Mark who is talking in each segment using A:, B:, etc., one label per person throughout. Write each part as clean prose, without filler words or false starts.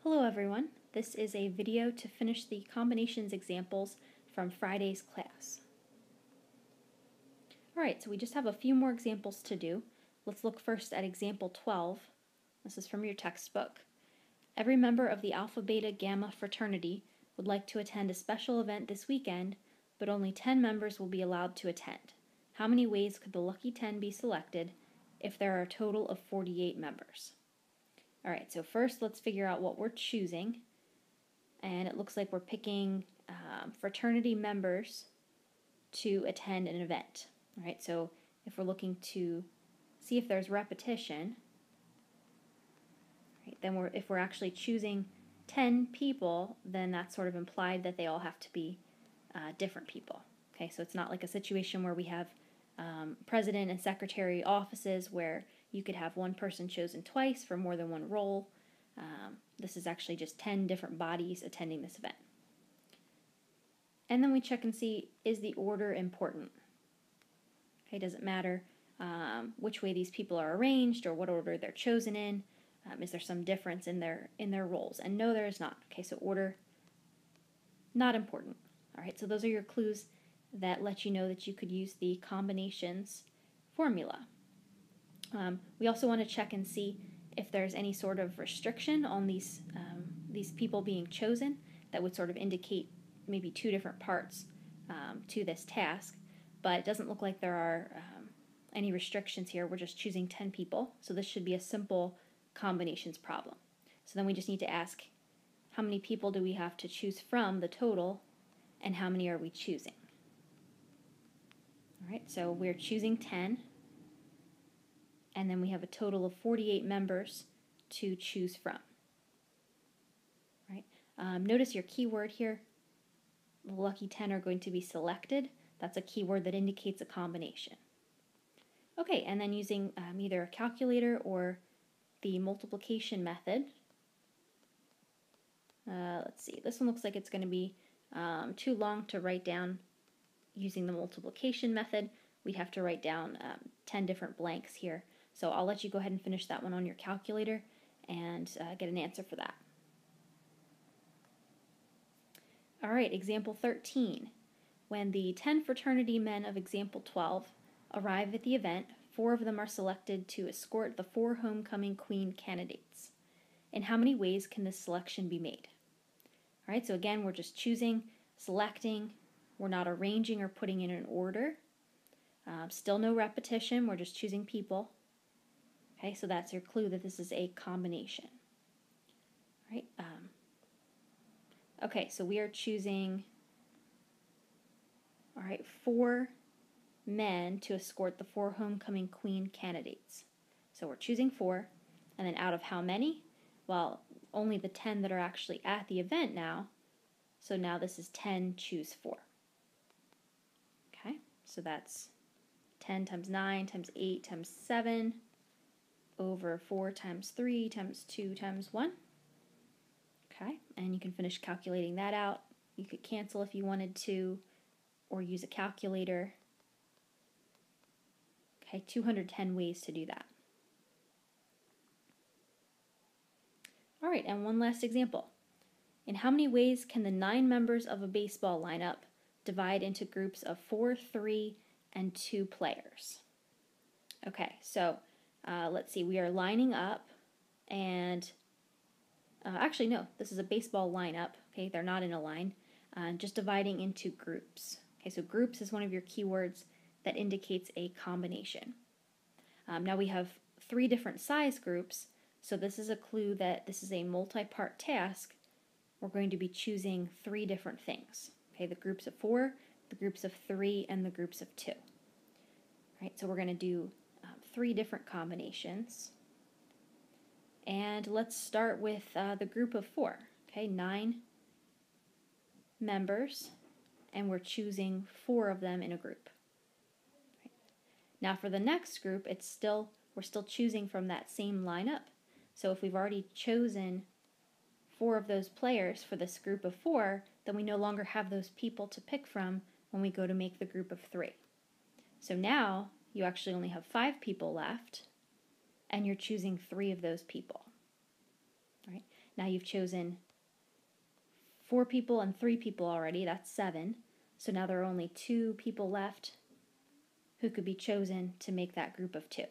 A: Hello everyone, this is a video to finish the combinations examples from Friday's class. Alright, so we just have a few more examples to do. Let's look first at example 12. This is from your textbook. Every member of the Alpha Beta Gamma fraternity would like to attend a special event this weekend, but only 10 members will be allowed to attend. How many ways could the lucky 10 be selected if there are a total of 48 members? Alright, so first let's figure out what we're choosing. And it looks like we're picking fraternity members to attend an event. Alright, so if we're looking to see if there's repetition, right, then if we're actually choosing 10 people, then that's sort of implied that they all have to be different people. Okay, so it's not like a situation where we have president and secretary offices where you could have one person chosen twice for more than one role. This is actually just 10 different bodies attending this event. And then we check and see, is the order important? Okay, does it matter which way these people are arranged or what order they're chosen in? Is there some difference in their roles? And no, there is not. Okay, so order, not important. All right, so those are your clues that let you know that you could use the combinations formula. We also want to check and see if there's any sort of restriction on these people being chosen that would sort of indicate maybe two different parts to this task, but it doesn't look like there are any restrictions here. We're just choosing 10 people, so this should be a simple combinations problem. So then we just need to ask, how many people do we have to choose from the total, and how many are we choosing? All right, so we're choosing 10, and then we have a total of 48 members to choose from. Right? Notice your keyword here. The lucky 10 are going to be selected. That's a keyword that indicates a combination. Okay, and then using either a calculator or the multiplication method. Let's see, this one looks like it's going to be too long to write down using the multiplication method. We'd have to write down 10 different blanks here. So I'll let you go ahead and finish that one on your calculator and get an answer for that. All right, example 13. When the 10 fraternity men of example 12 arrive at the event, 4 of them are selected to escort the 4 homecoming queen candidates. In how many ways can this selection be made? All right, so again, we're just choosing, selecting. We're not arranging or putting in an order. Still no repetition. We're just choosing people. Okay, so that's your clue that this is a combination. Right? Okay, so we are choosing, all right, 4 men to escort the 4 homecoming queen candidates. So we're choosing 4, and then out of how many? Well, only the 10 that are actually at the event now. So now this is 10 choose 4. Okay, so that's 10 times 9 times 8 times 7 over 4 times 3 times 2 times 1. Okay, and you can finish calculating that out. You could cancel if you wanted to, or use a calculator. Okay, 210 ways to do that. All right, and one last example. In how many ways can the 9 members of a baseball lineup divide into groups of 4, 3, and 2 players? Okay, so let's see. We are lining up, and actually, no, this is a baseball lineup. Okay, they're not in a line. Just dividing into groups. Okay, so groups is one of your keywords that indicates a combination. Now we have 3 different size groups, so this is a clue that this is a multi-part task. We're going to be choosing 3 different things. Okay, the groups of 4, the groups of 3, and the groups of 2. Right, so we're going to do 3 different combinations. And let's start with the group of 4. Okay, 9 members, and we're choosing 4 of them in a group. Right. Now for the next group, we're still choosing from that same lineup. So if we've already chosen 4 of those players for this group of 4, then we no longer have those people to pick from when we go to make the group of 3. So now you actually only have 5 people left, and you're choosing 3 of those people. Right? Now you've chosen 4 people and 3 people already, that's 7. So now there are only 2 people left who could be chosen to make that group of 2.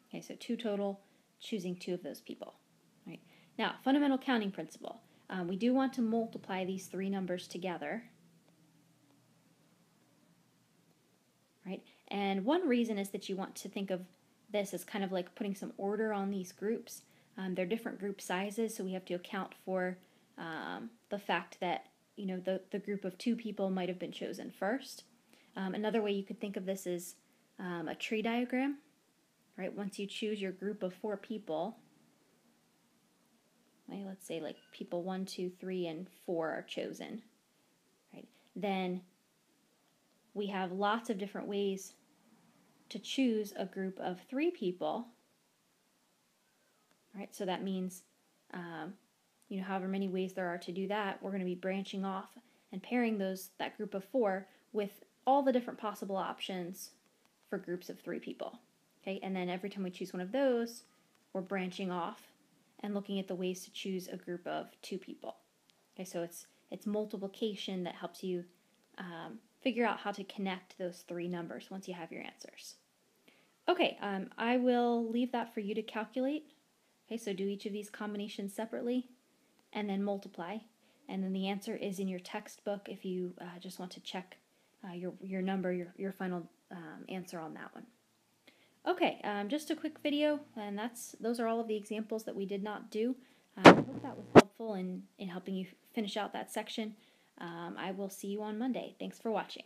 A: Okay, so 2 total, choosing 2 of those people. All right. Now, fundamental counting principle. We do want to multiply these 3 numbers together. Right? And one reason is that you want to think of this as kind of like putting some order on these groups. They're different group sizes, so we have to account for the fact that the group of 2 people might have been chosen first. Another way you could think of this is a tree diagram. Right? Once you choose your group of 4 people, right, let's say like people 1, 2, 3, and 4 are chosen. Right? Then we have lots of different ways to choose a group of 3 people. Right? So that means however many ways there are to do that, we're going to be branching off and pairing that group of 4 with all the different possible options for groups of 3 people. Okay, and then every time we choose one of those, we're branching off and looking at the ways to choose a group of 2 people. Okay, so it's multiplication that helps you figure out how to connect those 3 numbers once you have your answers. Okay, I will leave that for you to calculate. Okay, so do each of these combinations separately and then multiply. And then the answer is in your textbook if you just want to check your number, your final answer on that one. Okay, just a quick video, and those are all of the examples that we did not do. I hope that was helpful in helping you finish out that section. I will see you on Monday. Thanks for watching.